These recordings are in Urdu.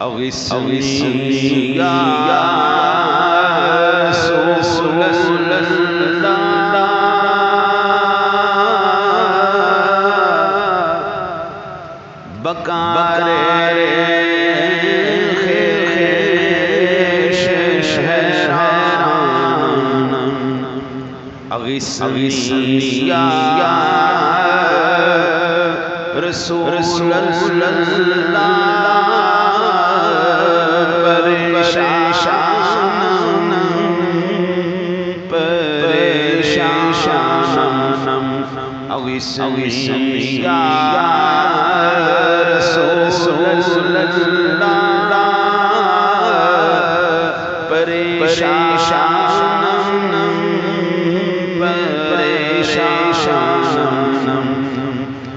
أغثني يا رسول الله بکار أغثني يا رسول الله أغثني يا رسول الله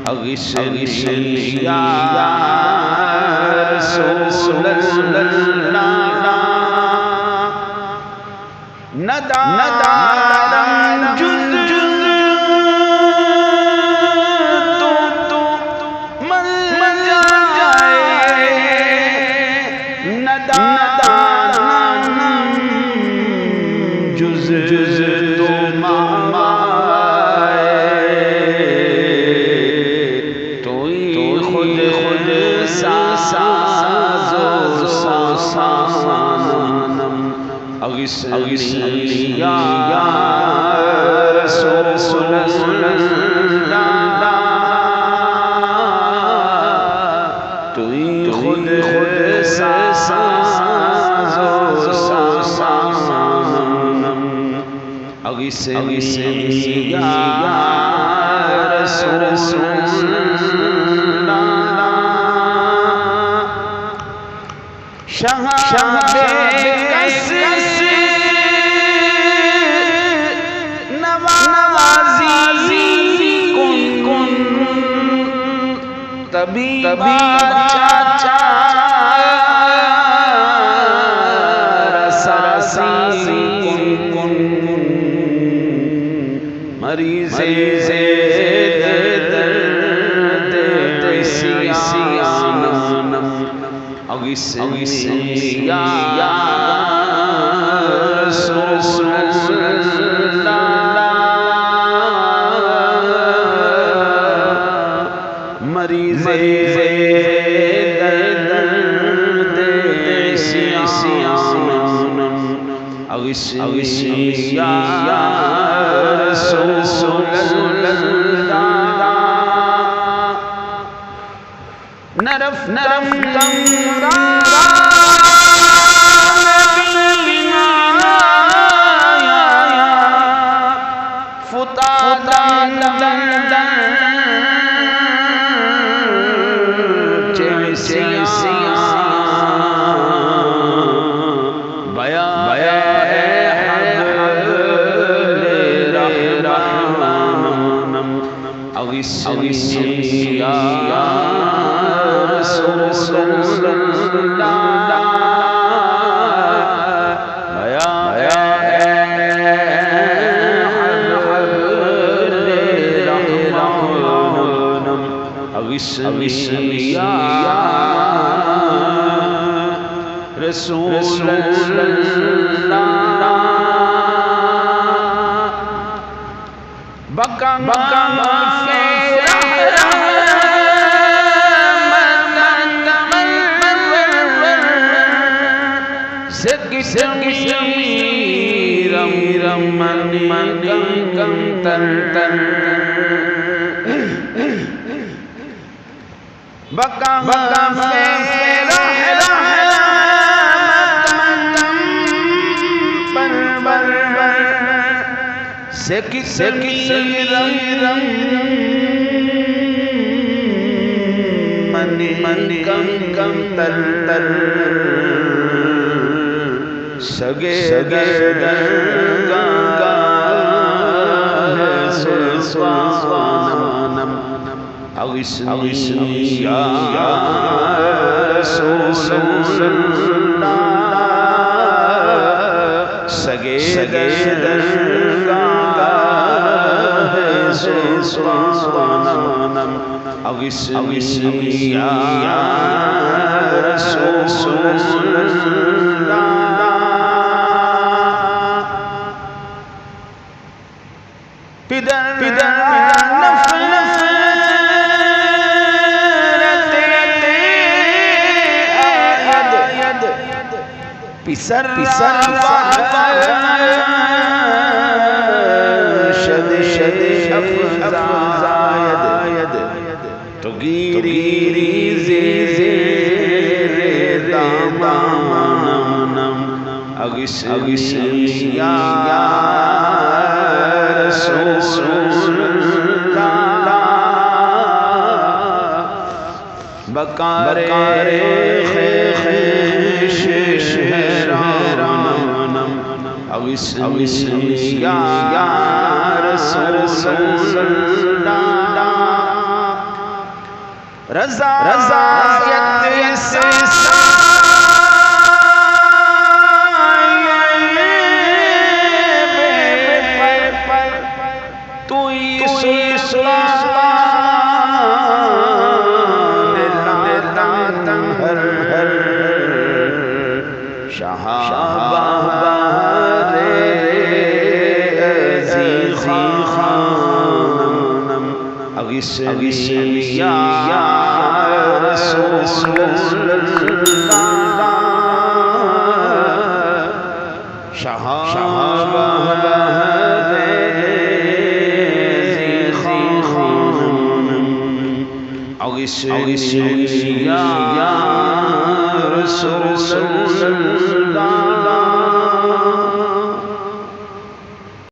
أغثني يا رسول الله ندارا جز أغثني يا رسول الله توئی خود أغثني يا رسول الله شہاب طبیب چاچا رساسی کن مریض درد سیانم أغثني يا رسول الله مریض درد سیانم أغثني يا رسول الله نرف أغثني يا رسول الله يا أغثني يا رسول الله بکا أغثني يا رسول الله سگے درگاہ سلطانم اغثنی یا رسول اللہ پدر پسر شد افزاید تو گیری زیر دامانم اغثنی یا رسول اللہ بکار اغثنی یا رسول اللہ رضایت سے اغثنی یا رسول اللہ شہاب ذی خانم اغثنی یا رسول اللہ